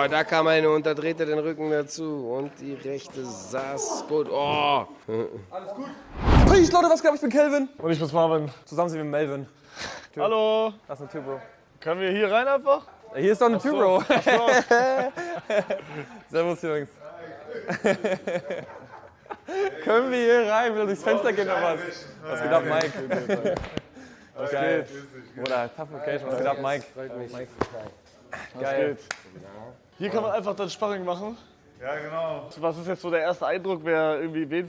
Oh, da kam eine und da dreht er den Rücken dazu. Und die rechte saß gut. Oh. Alles gut? Peace, Leute, was geht ab? Ich bin Kelvin. Und ich bin Marvin. Zusammen sind wir mit Melvin. Tür. Hallo. Das ist eine Tür, Bro. Können wir hier rein einfach? Hier ist doch eine Tür, Bro. Ach so. Servus, Jungs. Können wir hier rein? Will durchs Fenster gehen oder was? Was geht ab, Mike? Was geht? Bruder, tough location. Was geht ab, Mike? Mike. Geil. Hier kann man einfach dann Sparring machen. Ja, genau. Was ist jetzt so der erste Eindruck, wer irgendwie wen?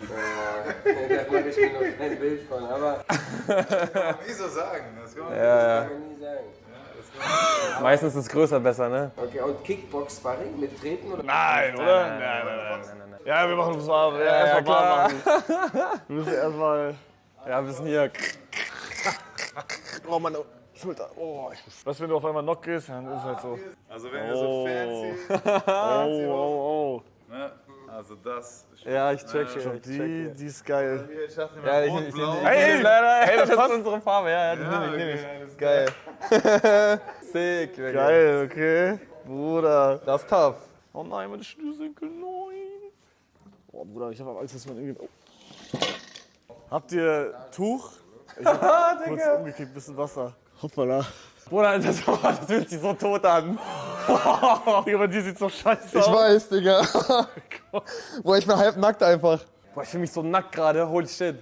Da mache ich mir noch kein Bild von, aber Kann man nie so sagen. Das kann man Ja. kann man nie sagen. Meistens ist es größer besser, ne? Okay, und Kickbox-Sparring mit Treten oder? Nein, oder? Nein. Ja, wir machen das mal. Erstmal klar. machen. Wir müssen erstmal. Ja, wir sind hier. Oh, meine Schulter. Oh. Was, wenn du auf einmal Knock gehst, dann ist es halt so. Also wenn ihr so Oh. ne? Also das. Ja, ich checke. Die ist geil. Hier, ich dachte Ja, mir, ich rot-blau. Hey, das ist unsere Farbe. Ja, die nehme ich. alles Geil. Sick. Geil, okay. Bruder. Das ist tough. Oh nein, meine Schnürsenkel, nein. Oh, Bruder, ich habe Angst, dass man irgendwie. Oh. Habt ihr Tuch? Ich hab kurz umgekippt, bisschen Wasser. Hoppala. Bruder, das fühlt sich so tot an. Digga, bei dir sieht's so scheiße Ich aus. weiß, Digga. Boah, ich bin halb nackt einfach. Boah, ich fühle mich so nackt gerade. Holy shit.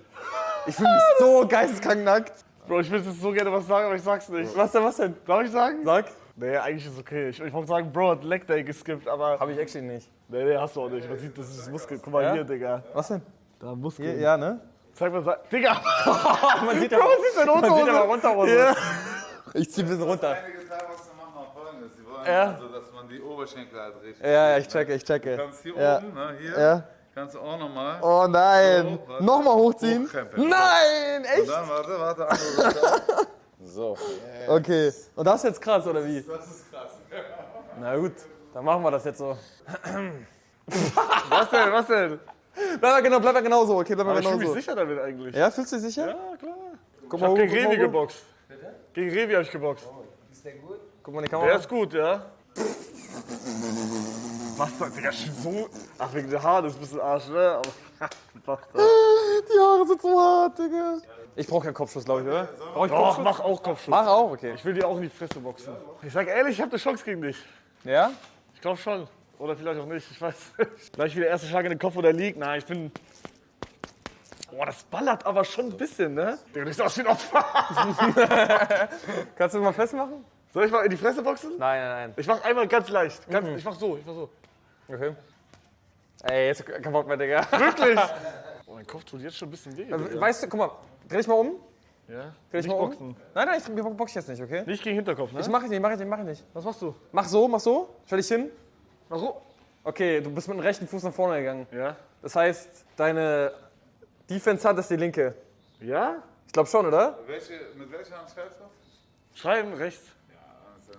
Ich fühle mich so geisteskrank nackt. Bro, ich will jetzt so gerne was sagen, aber ich sag's nicht. Was denn? Darf ich sagen? Sag. Nee, eigentlich ist okay. Ich wollte sagen, Bro hat Leg Day geskippt, aber. Hab ich actually nicht. Nee, hast du auch nicht. Man sieht, das ist Muskel. Guck mal Ja? hier, Digga. Was denn? Da Muskel. Ja, ne? Zeig mal, Digga! Man sieht Bro, man sieht seine Unterhose. aber Unterhose. Ja. Ich zieh ein bisschen runter. Einige Teil, was zu machen, auch folgendes. Die wollen Ja. also, dass man die Oberschenkel halt richtig. Ja, ich checke. Du kannst hier Ja. oben, ne, hier, Ja. kannst du auch nochmal. Oh nein. So, warte. Nochmal hochziehen. Hochkrempeln. Nein, Und echt? dann, warte, andere Seite. So. Okay. Und das ist jetzt krass, oder wie? Das ist krass. Na gut, dann machen wir das jetzt so. Was denn? Bleib mal genau so, okay? Bleib mal Aber ich genau fühle mich so. sicher damit eigentlich. Ja, fühlst du dich sicher? Ja, klar. Guck Ich hab hoch, gegen guck mal Revi hoch. geboxt. Gegen Revi hab ich geboxt. Ist der gut? Guck mal in die Der Kamera. ist gut, ja? Was da, Digga, so. Ach, wegen der Haare, das ist ein bisschen Arsch, ne? Aber. Bastard. Die Haare sind so hart, Digga. Ich brauch keinen Kopfschuss, glaube ich, oder? Brauch ich Doch, Kopfschuss? mach auch Kopfschuss. Mach auch, okay. Ich will dir auch in die Fresse boxen. Ich sag ehrlich, ich hab eine Chance gegen dich. Ja? Ich glaube schon. Oder vielleicht auch nicht, ich weiß nicht. Gleich wieder der erste Schlag in den Kopf, wo der liegt. Nein, ich bin. Boah, das ballert aber schon ein bisschen, ne? Digga, du siehst aus wie ein Opfer. Kannst du mal festmachen? Soll ich mal in die Fresse boxen? Nein. Ich mach einmal ganz leicht. Ich mach so. Okay. Ey, jetzt kein Bock mehr, Digga. Wirklich? Oh, mein Kopf tut jetzt schon ein bisschen weh. Digga. Weißt du, guck mal, dreh dich mal um. Ja? Dreh dich Nicht mal um. boxen. Nein, ich box jetzt nicht, okay? Nicht gegen Hinterkopf, ne? Ich mach ich nicht. Was machst du? Mach so. Stell dich hin. Ach so. Okay, du bist mit dem rechten Fuß nach vorne gegangen. Ja? Das heißt, deine Defense-Hand ist die linke. Ja? Ich glaube schon, oder? Mit welcher Hand schreibst du? Schreiben rechts.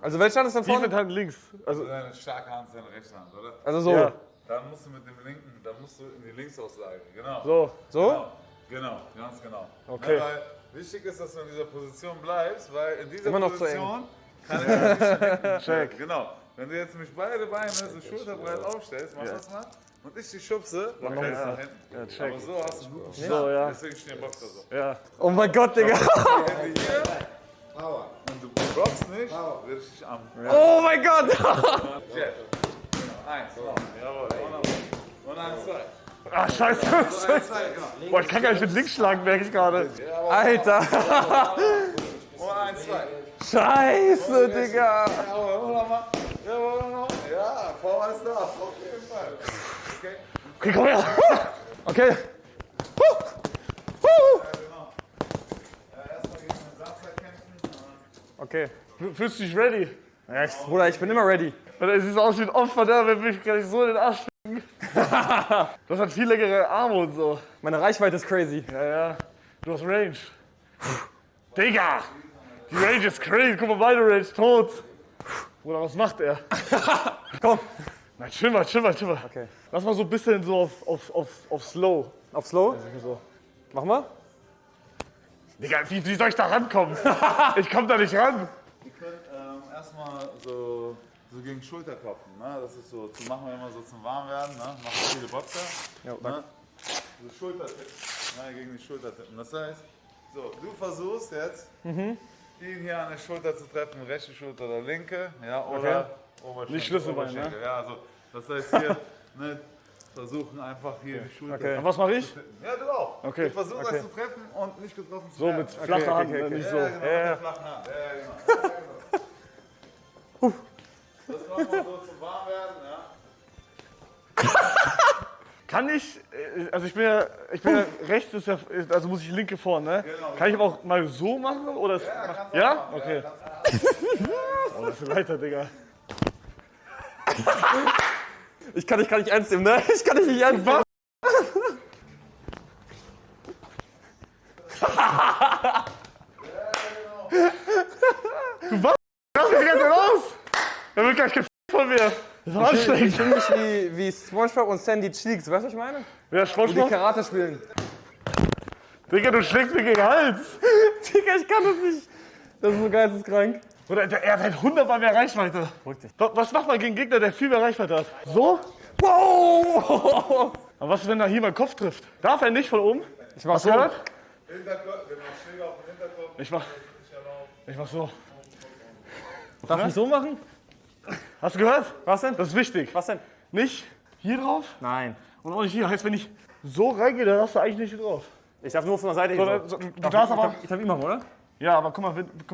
Also welche Hand ist dann Die mit vorne? Hand links. Also, Deine starke Hand ist deine rechte Hand, oder? Also so. ja. Dann musst du mit dem linken, dann musst du in die Linksauslage. Genau. So. So? Genau, ganz genau. Okay. Ja, weil wichtig ist, dass du in dieser Position bleibst, weil in dieser Immer noch zu Position kann ich nicht hinten. Check. Genau. Wenn du jetzt nämlich beide Beine so schulterbreit aufstellst, mach das mal. Und ich die schubse, dann fällst du nach hinten. Ja, check. Aber so hast du einen guten Start. So, ja. Deswegen stehen Boxer so. Ja. Oh mein Gott, Digga. Hände hier. Und du blockst nicht, würde ich dich am. Oh mein Gott. Jet. Genau. Eins, genau. Jawohl. Und eins, zwei. Ah, scheiße. So, eins, zwei, genau. Boah, ich kann gar nicht mit links schlagen, merke ich gerade. Alter. Und eins, zwei. Scheiße, Digga. Jawohl, nochmal. Jawohl, nochmal. Ja, Power ist da. Auf jeden Fall. Okay. Okay, komm her. Okay. Erstmal gegen den Samstag kämpfen. Okay. Fühlst du dich ready? Ja, Bruder, ich bin immer ready. Es sieht aus wie ein Opfer, der will mich gleich so in den Arsch ficken. Das hat viel längere Arme und so. Meine Reichweite ist crazy. Ja. Du hast Range. Digga! Die Range ist crazy. Guck mal, meine Range tot. Bruder, was macht er? Komm. Nein, chill mal. Okay. Lass mal so ein bisschen so auf Slow. Auf Slow? So. Mach mal. Digga, wie soll ich da rankommen? Ich komm da nicht ran. Ihr könnt erstmal so so gegen Schulterklopfen, ne? Das ist so, zu machen wir immer so zum Warmwerden, ne? Machen viele Boxer. Ja, ne? So Schultertippen, ne? Gegen die Schultertippen. Das heißt, so, du versuchst jetzt, ihn hier an der Schulter zu treffen, rechte Schulter oder linke, ja, oder Oberschenkel. Nicht Schlüsselbein, Oberschenkel, ne? ja, also, das heißt hier, ne? Versuchen einfach hier die Schulter. Okay. Und was mache ich? Ja, du auch. Okay. Wir versuchen euch zu treffen und nicht getroffen zu So werden. mit flacher Hand, nicht so. Ja, genau, mit der flachen Hand. Ja, genau. Das machen wir so zum Warmwerden, ja. Kann ich, also ich bin ja rechts, ist ja, also muss ich linke vorne, ne? Genau. Kann ich aber auch mal so machen? Oder ja? Okay. Oh, das ist ein Leiter, Digga. Ich kann dich gar nicht ernst nehmen, ne? Ich kann dich nicht ernst nehmen. Du was? Lass mich ganz raus! Er wird gleich gefickt von mir. Das ist anstrengend. Ich fühle mich wie SpongeBob und Sandy Cheeks, weißt du, was ich meine? Wer ist Die SpongeBob? Karate spielen. Digga, du schlägst mir gegen den Hals. Digga, ich kann das nicht. Das ist so geisteskrank. Oder er hat halt 100-mal mehr Reichweite. Was macht man gegen einen Gegner, der viel mehr Reichweite hat? So? Wow! Aber was ist, wenn er hier meinen Kopf trifft? Darf er nicht von oben? Ich mach so. Gehört? Hinterkopf, genau, Schläge auf den Hinterkopf. Ich mach so. Darf ich so machen? Hast du gehört? Was denn? Das ist wichtig. Was denn? Nicht hier drauf Nein. und auch nicht hier. Heißt, wenn ich so reingehe, dann hast du eigentlich nicht hier drauf. Ich darf nur von der Seite So, hier. du darfst aber. Ich darf ihn machen, oder? Ja, aber guck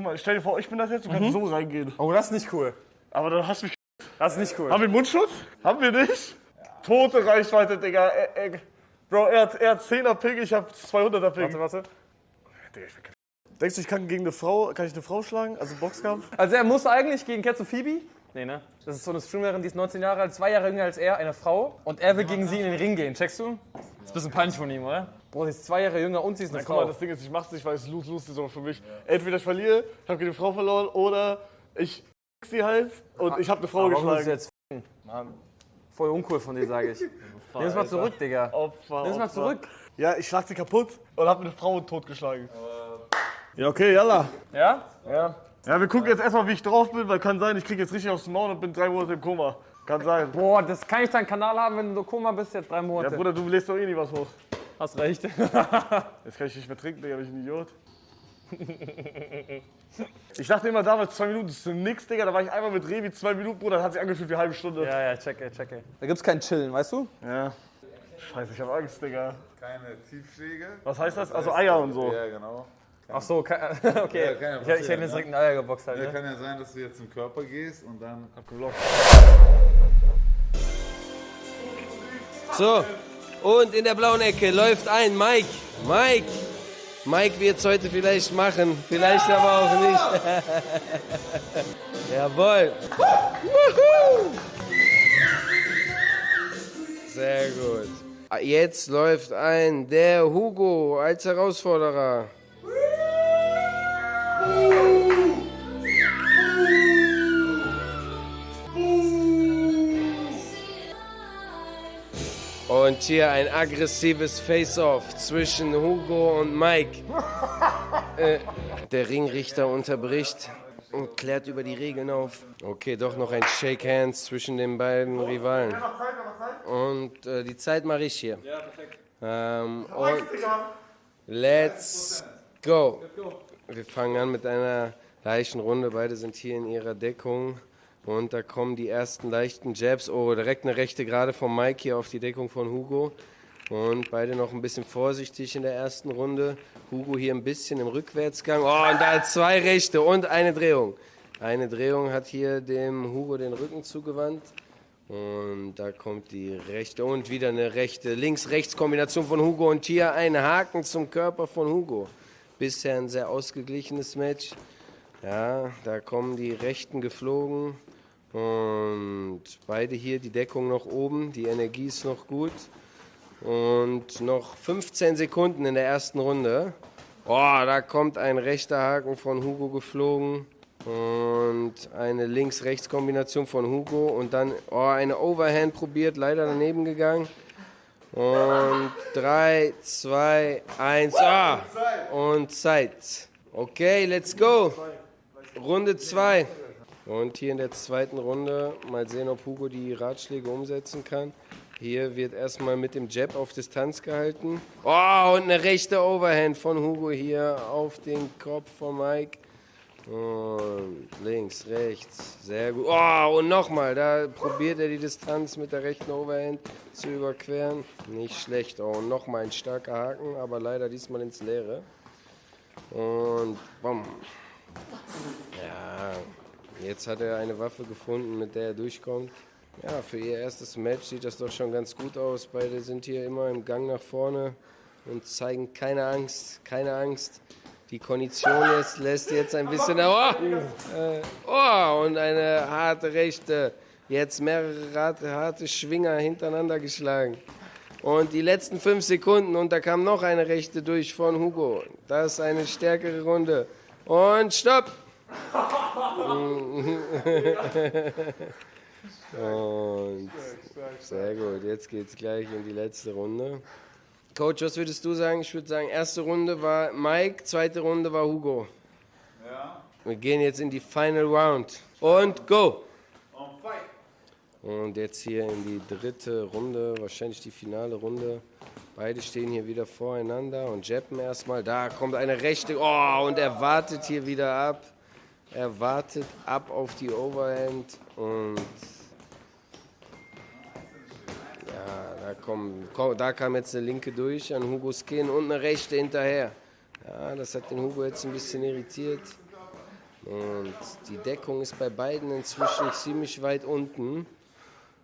mal, stell dir vor, ich bin das jetzt, du kannst so reingehen. Oh, das ist nicht cool. Aber dann hast du mich. Das ist nicht cool. Haben wir einen Mundschutz? Haben wir nicht? Tote Reichweite, Digga. Bro, er hat 10er Ping, ich hab 200er Ping. Warte. Digga, ich bin kein. Denkst du, kann ich eine Frau schlagen? Also Boxkampf? Also er muss eigentlich gegen, kennst du Phoebe? Nee, ne? Das ist so eine Streamerin, die ist 19 Jahre alt, 2 Jahre jünger als er, eine Frau. Und er will gegen sie in den Ring gehen, checkst du? Das ist ein bisschen peinlich von ihm, oder? Bro, sie ist 2 Jahre jünger und sie ist eine Guck mal, Frau. das Ding ist, ich mach's nicht, weil es lose ist, aber für mich. Entweder ich verliere, ich hab gegen die Frau verloren, oder ich sie halt und ich hab eine Frau Warum willst du geschlagen. jetzt f***en? Mann. Voll uncool von dir, sage ich. Nimm es mal zurück, Digga. Opfer, Nimm es mal Opfer. zurück. Ja, ich schlag sie kaputt und hab eine Frau totgeschlagen. Ja, okay, yalla. Ja? Ja. Ja, wir gucken jetzt erstmal, wie ich drauf bin, weil kann sein, ich krieg jetzt richtig aufs Maul und bin 3 Monate im Koma. Kann sein. Boah, das kann ich deinen Kanal haben, wenn du in Koma bist, jetzt 3 Ja, Monate. Bruder, du lädst doch eh nie was hoch. Hast recht. Jetzt kann ich nicht mehr trinken, Digga, bin ich ein Idiot. Ich dachte immer damals 2 Minuten, das ist nix, Digga. Da war ich einmal mit Revi 2 Minuten, Bruder, dann hat sich angefühlt wie eine halbe Stunde. Ja, checke. Da gibt's kein Chillen, weißt du? Ja. Scheiße, ich hab Angst, Digga. Keine Tiefschläge. Was heißt das? Also Eier und so. Ja, genau. Ach so, okay. Ja, kann ja Ich hätte passieren, jetzt direkt ein Eier geboxt halt, Ja, ne? kann ja sein, dass du jetzt zum Körper gehst und dann Abgeblockt. So, und in der blauen Ecke läuft ein Mike. Mike wird es heute vielleicht machen, vielleicht aber auch nicht. Jawohl. Wuhu. Sehr gut. Jetzt läuft ein der Hugo als Herausforderer. Und hier ein aggressives Face-Off zwischen Hugo und Mike. Der Ringrichter unterbricht und klärt über die Regeln auf. Okay, doch noch ein Shake Hands zwischen den beiden Rivalen. Und die Zeit mache ich hier. Ja, perfekt. Und let's go. Wir fangen an mit einer leichten Runde. Beide sind hier in ihrer Deckung. Und da kommen die ersten leichten Jabs. Oh, direkt eine rechte gerade von Mike hier auf die Deckung von Hugo. Und beide noch ein bisschen vorsichtig in der ersten Runde. Hugo hier ein bisschen im Rückwärtsgang. Oh, und da 2 Rechte und eine Drehung. Eine Drehung hat hier dem Hugo den Rücken zugewandt. Und da kommt die rechte und wieder eine rechte Links-Rechts-Kombination von Hugo. Und hier ein Haken zum Körper von Hugo. Bisher ein sehr ausgeglichenes Match. Ja, da kommen die Rechten geflogen. Und beide hier die Deckung noch oben. Die Energie ist noch gut. Und noch 15 Sekunden in der ersten Runde. Oh, da kommt ein rechter Haken von Hugo geflogen. Und eine Links-Rechts-Kombination von Hugo. Und dann eine Overhand probiert, leider daneben gegangen. Und 3, 2, 1, und Zeit. Okay, let's go. Runde 2. Und hier in der zweiten Runde mal sehen, ob Hugo die Ratschläge umsetzen kann. Hier wird erstmal mit dem Jab auf Distanz gehalten. Oh, und eine rechte Overhand von Hugo hier auf den Kopf von Mike. Und links, rechts, sehr gut. Oh, und nochmal, da probiert er die Distanz mit der rechten Overhand zu überqueren. Nicht schlecht. Oh, und nochmal ein starker Haken, aber leider diesmal ins Leere. Und bumm. Ja, jetzt hat er eine Waffe gefunden, mit der er durchkommt. Ja, für ihr erstes Match sieht das doch schon ganz gut aus. Beide sind hier immer im Gang nach vorne und zeigen keine Angst, keine Angst. Die Kondition lässt jetzt ein bisschen... und eine harte Rechte. Jetzt mehrere harte Schwinger hintereinander geschlagen. Und die letzten 5 Sekunden und da kam noch eine Rechte durch von Hugo. Das ist eine stärkere Runde. Und stopp! Und sehr gut, jetzt geht's gleich in die letzte Runde. Coach, was würdest du sagen? Ich würde sagen, erste Runde war Mike, zweite Runde war Hugo. Ja. Wir gehen jetzt in die Final Round. Und go! On fight. Und jetzt hier in die dritte Runde, wahrscheinlich die finale Runde. Beide stehen hier wieder voreinander und jabben erstmal. Da kommt eine rechte, und er wartet hier wieder ab. Er wartet ab auf die Overhand und ja, da kam jetzt eine linke durch an Hugos Kinn und eine rechte hinterher. Ja, das hat den Hugo jetzt ein bisschen irritiert. Und die Deckung ist bei beiden inzwischen ziemlich weit unten.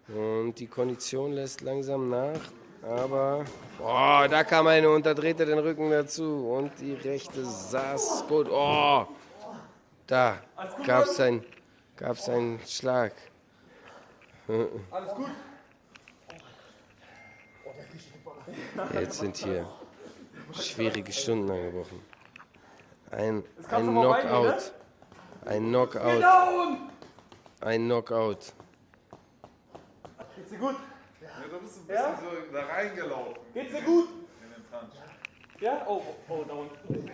Und die Kondition lässt langsam nach. Aber, da kam eine und da dreht er den Rücken dazu. Und die rechte saß gut. Da gab's einen Schlag. Alles gut? Jetzt sind hier schwierige Stunden angebrochen. Ein Knockout. Ein Knockout. Ein Knockout. Geht's dir gut? Ja, du bist ein bisschen so da reingelaufen. Geht's dir gut? In den Punch. Ja? Oh, da unten.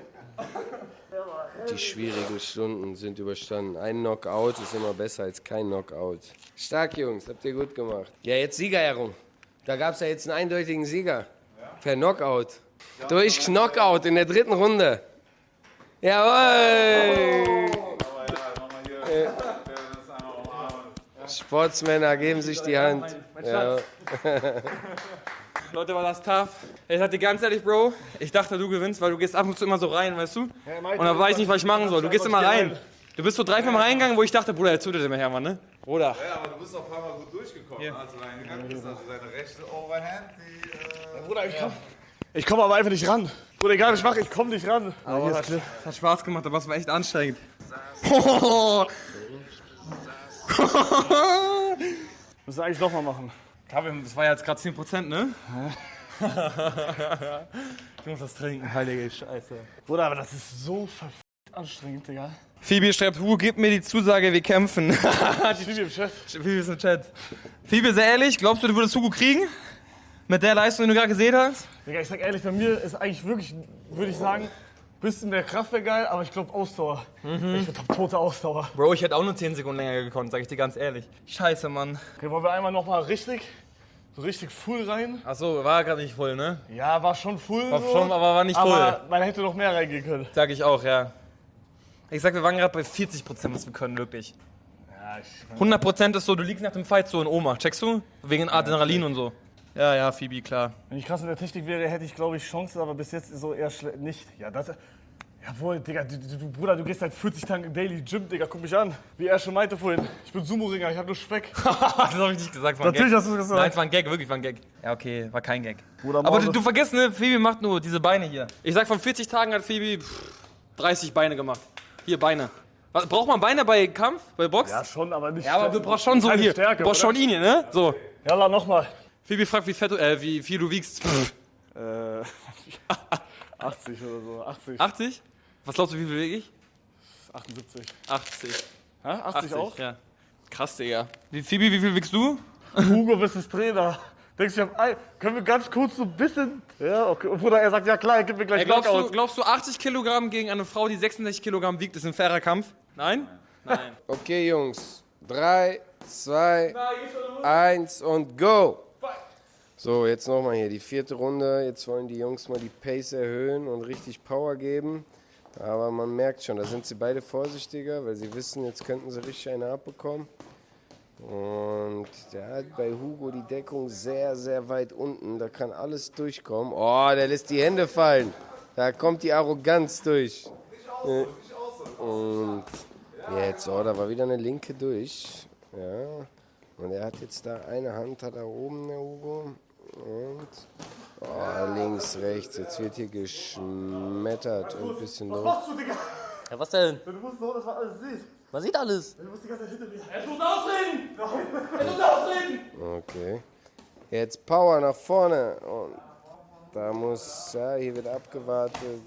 Die schwierigen Stunden sind überstanden. Ein Knockout ist immer besser als kein Knockout. Stark, Jungs, habt ihr gut gemacht. Ja, jetzt Siegerehrung. Da gab es ja jetzt einen eindeutigen Sieger. Per Knockout. Durch Knockout in der dritten Runde. Jawohl! Aber ja, nochmal hier. Das einmal umarmen. Sportsmänner geben sich die Hand. Ja. Leute, war das tough. Ich sag dir ganz ehrlich, Bro, ich dachte, du gewinnst, weil du gehst ab und zu immer so rein, weißt du? Und dann weiß ich nicht, was ich machen soll. Du gehst immer rein. Du bist so 3, 5 Mal reingegangen, wo ich dachte, Bruder, jetzt tut er dir mal her, Mann, ne? Bruder. Ja, aber du bist auch ein paar Mal gut durchgekommen, als du reingegangen bist. Also deine rechte Overhand, die... Bruder, ich komm aber einfach nicht ran. Bruder, egal was ich mache, ich komm nicht ran. Aber es hat Spaß gemacht, aber es war echt anstrengend. Müssen wir eigentlich nochmal machen. Das war ja jetzt gerade 10%, ne? Ich muss das trinken, heilige Scheiße. Bruder, aber das ist so verfickt anstrengend, Digga. Phoebe schreibt, Hugo, gib mir die Zusage, wir kämpfen. Phoebe im Chat. Phoebe ist im Chat. Phoebe, sehr ehrlich, glaubst du, du würdest Hugo kriegen? Mit der Leistung, die du gerade gesehen hast? Digga, ich sag ehrlich, bei mir ist eigentlich wirklich, würde ich sagen, bisschen mehr Kraft wäre geil, aber ich glaube Ausdauer. Ich hab tote Ausdauer. Bro, ich hätte auch nur 10 Sekunden länger gekonnt, sag ich dir ganz ehrlich. Scheiße, Mann. Okay, wollen wir einmal nochmal richtig full rein? Achso, war gerade nicht voll, ne? Ja, war schon full. War so, schon, aber war nicht voll. Aber man hätte noch mehr reingehen können. Sag ich auch, ja. Ich sag, wir waren gerade bei 40%, was wir können, wirklich. Ja, 100% ist so, du liegst nach dem Fight so in Oma, checkst du? Wegen Adrenalin und so. Ja, Phoebe, klar. Wenn ich krass in der Technik wäre, hätte ich, glaube ich, Chancen, aber bis jetzt so eher nicht. Ja, das... Jawohl, Digga, du Bruder, du gehst seit 40 Tagen Daily Gym, Digga, guck mich an. Wie er schon meinte vorhin, ich bin Sumo-Ringer, ich hab nur Speck. Das hab ich nicht gesagt, war ein Natürlich Gag. hast du das gesagt. Nein, es war ein Gag, wirklich war ein Gag. Ja, okay, war kein Gag. Bruder, aber du vergisst, ne, Phoebe macht nur diese Beine hier. Ich sag, von 40 Tagen hat Phoebe 30 Beine gemacht. Hier, Beine. Was, braucht man Beine bei Kampf, bei Box? Ja, schon, aber nicht. Ja, aber du brauchst schon so keine hier. Stärke, Du brauchst oder? schon ihn hier, ne? So. Ja, nochmal. Phoebe fragt, wie viel du wiegst. 80 oder so, 80. 80? Was glaubst du, wie viel wiege ich? 78. 80. Hä? 80 auch? Ja. Krass, Digga. Phoebe, wie viel wiegst du? Hugo, bist du Trainer? Denkst du, können wir ganz kurz so ein bisschen... Ja, okay. Bruder, er sagt, ja klar, gib mir gleich Glaubst du, 80 Kilogramm gegen eine Frau, die 66 Kilogramm wiegt, ist ein fairer Kampf? Nein? Nein. Okay, Jungs. 3, 2, 1 und go! So, jetzt nochmal hier die 4. Runde. Jetzt wollen die Jungs mal die Pace erhöhen und richtig Power geben. Aber man merkt schon, da sind sie beide vorsichtiger, weil sie wissen, jetzt könnten sie richtig eine abbekommen. Und der hat bei Hugo die Deckung sehr, sehr weit unten. Da kann alles durchkommen. Oh, der lässt die Hände fallen. Da kommt die Arroganz durch. Und jetzt, oh, da war wieder eine linke durch. Ja. Und er hat jetzt da eine Hand, hat da oben, der Hugo. Und links, rechts. Jetzt wird hier geschmettert und ein bisschen los. Was machst du, Digga? Ja, was denn? Du musst so, dass man alles sieht. Man sieht alles. Du musst die ganze Zeit hinter mir. Er tut ausreden! Er tut ausreden! Okay. Jetzt Power nach vorne. Und da muss, ja, hier wird abgewartet.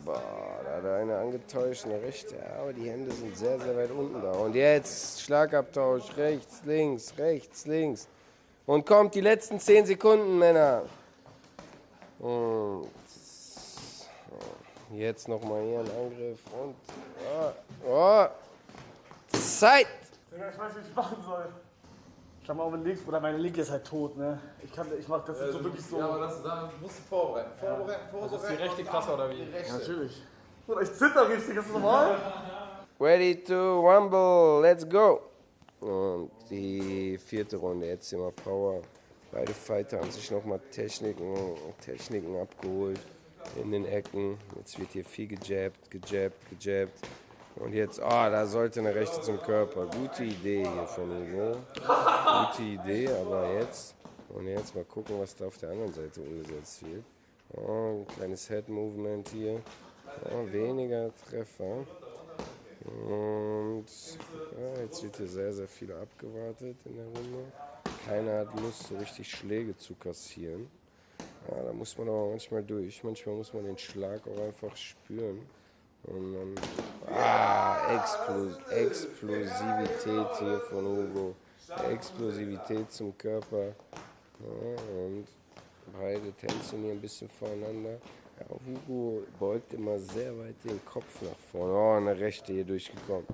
Boah, da hat er eine angetäuscht, eine rechte. Ja, aber die Hände sind sehr, sehr weit unten da. Und jetzt Schlagabtausch. Rechts, links, rechts, links. Und kommt die letzten 10 Sekunden, Männer. Und jetzt nochmal hier ein Angriff. Und Zeit! Digga, ich weiß nicht, wie ich machen soll. Schau mal, oben links, oder meine Linke ist halt tot, ne? Ich mach das so wirklich so. Ja, aber da musst du vorbereiten. Das ist die rechte Klasse oder wie? Ja, natürlich. Bruder, ich zitter richtig, ist das normal? Ready to rumble, let's go! Und die 4. Runde, jetzt immer Power. Beide Fighter haben sich nochmal Techniken abgeholt in den Ecken. Jetzt wird hier viel gejabbt. Und jetzt, da sollte eine rechte zum Körper. Gute Idee hier von Hugo. Gute Idee, aber jetzt mal gucken, was da auf der anderen Seite umgesetzt wird. Ein kleines Head-Movement hier. Weniger Treffer. Und jetzt wird hier sehr, sehr viel abgewartet in der Runde. Keiner hat Lust, so richtig Schläge zu kassieren. Ja, da muss man aber manchmal durch. Manchmal muss man den Schlag auch einfach spüren. Und dann, Explosivität hier von Hugo. Explosivität zum Körper. Ja, und beide tänzen hier ein bisschen voreinander. Ja, Hugo beugt immer sehr weit den Kopf nach vorne. Eine rechte hier durchgekommen.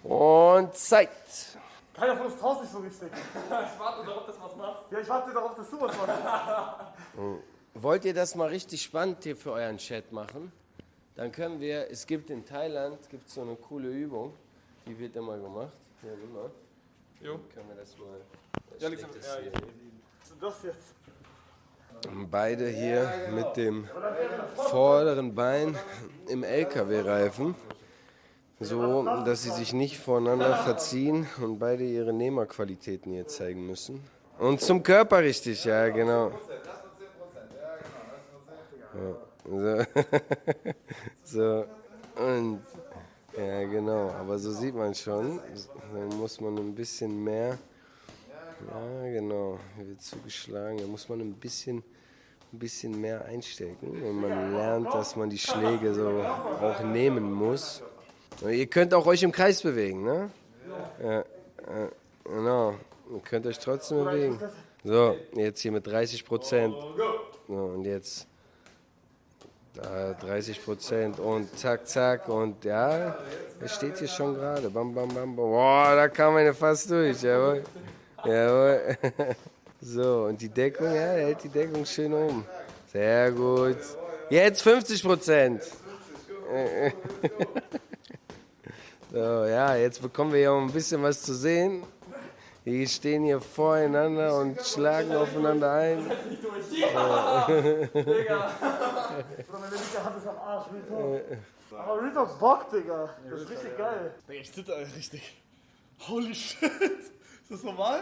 Und Zeit! Keiner von uns traut sich so richtig. Ich warte darauf, dass du was machst. Ja, ich warte darauf, dass du was machst. Wollt ihr das mal richtig spannend hier für euren Chat machen? Dann können wir, es gibt in Thailand so eine coole Übung, die wird immer gemacht. Hier, nimm mal. Jo. Können wir das mal. Ja, links, das ja, hier. Was ist das jetzt? Beide hier mit dem vorderen Bein im LKW-Reifen, so dass sie sich nicht voneinander verziehen und beide ihre Nehmerqualitäten hier zeigen müssen. Und zum Körper richtig, ja genau. Ja, so, und ja genau, aber so sieht man schon, dann muss man ein bisschen mehr, ja genau, hier wird zugeschlagen, da muss man ein bisschen mehr einstecken, wenn man lernt, dass man die Schläge so auch nehmen muss. Und ihr könnt auch euch im Kreis bewegen, ne? Ja, genau, ihr könnt euch trotzdem bewegen. So, jetzt hier mit 30%. So, und jetzt 30% und zack, zack und ja, er steht hier schon gerade. Bam, bam, bam, bam. Boah, da kam eine fast durch, jawohl. Jawohl. So, und die Deckung, ja, er hält die Deckung schön oben. Sehr gut. Jetzt 50%. So, ja, jetzt bekommen wir ja auch ein bisschen was zu sehen. Die stehen hier voreinander und schlagen aufeinander ein. Oder meine linke Hand ist am Arsch, Real Talk. Aber Real Talk Bock, Digga. Das ist richtig geil. Digga, ich zitter richtig. Holy shit. Ist das normal?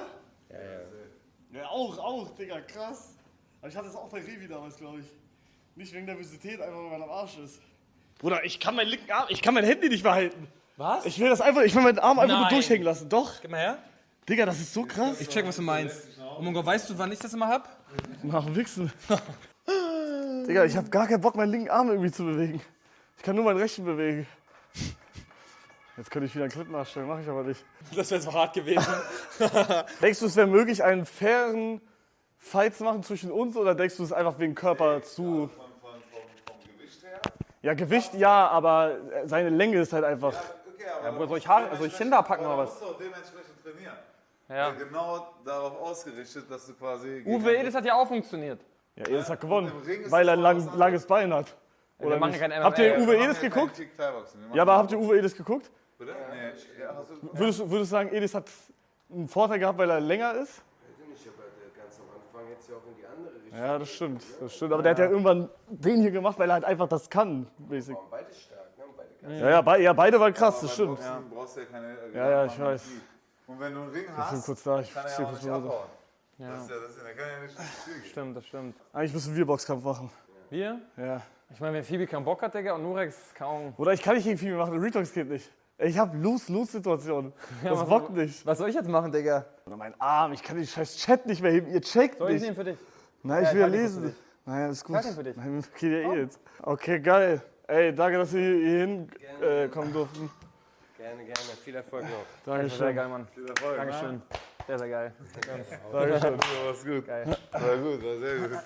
Ja. Ja, auch, Digga, krass. Aber ich hatte das auch bei Revi damals, glaube ich. Nicht wegen Nervosität, einfach weil man am Arsch ist. Bruder, ich kann meinen linken Arm, ich kann mein Handy nicht mehr halten. Was? Ich will meinen Arm einfach nur durchhängen lassen. Doch. Gib mal her. Digga, das ist so krass. Ich check, was du meinst. Oh mein Gott, weißt du, wann ich das immer hab? Nach dem Wichsen. Digga, ich hab gar keinen Bock, meinen linken Arm irgendwie zu bewegen. Ich kann nur meinen rechten bewegen. Jetzt könnte ich wieder einen Clip nachstellen, mache ich aber nicht. Das wäre so hart gewesen. Denkst du, es wäre möglich, einen fairen Fight zu machen zwischen uns oder denkst du, es ist einfach wegen Körper zu... Vom Gewicht her? Ja, Gewicht ja, aber seine Länge ist halt einfach... Okay, aber... Ja, Bruder, soll ich Kinder packen oder was? Du musst auch dementsprechend trainieren. Ja. Genau darauf ausgerichtet, dass du quasi... Uwe Edis hat ja auch funktioniert. Ja, Edis hat gewonnen, Im Ring ist weil er das ein was anderes. langes Bein hat. Wir Oder machen nicht? kein MMA. Habt ihr Uwe Wir Edis machen ja geguckt? kein Kick-Thai-Boxen. Wir machen Ja, aber habt ihr Uwe Edis geguckt? Bitte? Nee. Ja, hast du... Würdest du sagen, Edis hat einen Vorteil gehabt, weil er länger ist? Weiß ich nicht, aber der ganz am Anfang jetzt ja auch in die andere Richtung. Ja, das stimmt. Das stimmt. Aber der hat ja irgendwann den hier gemacht, weil er halt einfach das kann. Basic. Waren beide stark, ne? Beide Ja, beide waren krass, das stimmt. Boxen brauchst du ja keine... Ja, ich weiß. Und wenn du einen Ring Ich bin hast, kurz da, ich kann er stehe ja auch kurz nicht mal so. abhauen. Ja. Das kann ja nicht zügig. Stimmt, das stimmt. Eigentlich müssen wir Boxkampf machen. Wir? Ja. Ich meine, wenn Phoebe keinen Bock hat, Digga, und Nurex kaum. Oder ich kann nicht gegen viel machen, Retox geht nicht. Ich hab Lose-Lose-Situationen. Das bockt nicht. Was soll ich jetzt machen, Digga? Oder mein Arm, ich kann den scheiß Chat nicht mehr heben. Ihr checkt Soll ich nicht. nehmen für dich? Nein, Ja, ich will ja ich halte den lesen. Naja, ist gut. halte den für dich. Nein, geht ja eh jetzt. Okay, geil. Ey, danke, dass wir hier hinkommen durften. Gerne. Viel Erfolg noch. Sehr Dankeschön. geil, Mann. Viel Erfolg. Dankeschön. Sehr geil. Dankeschön. War gut. Geil. War gut, war sehr gut.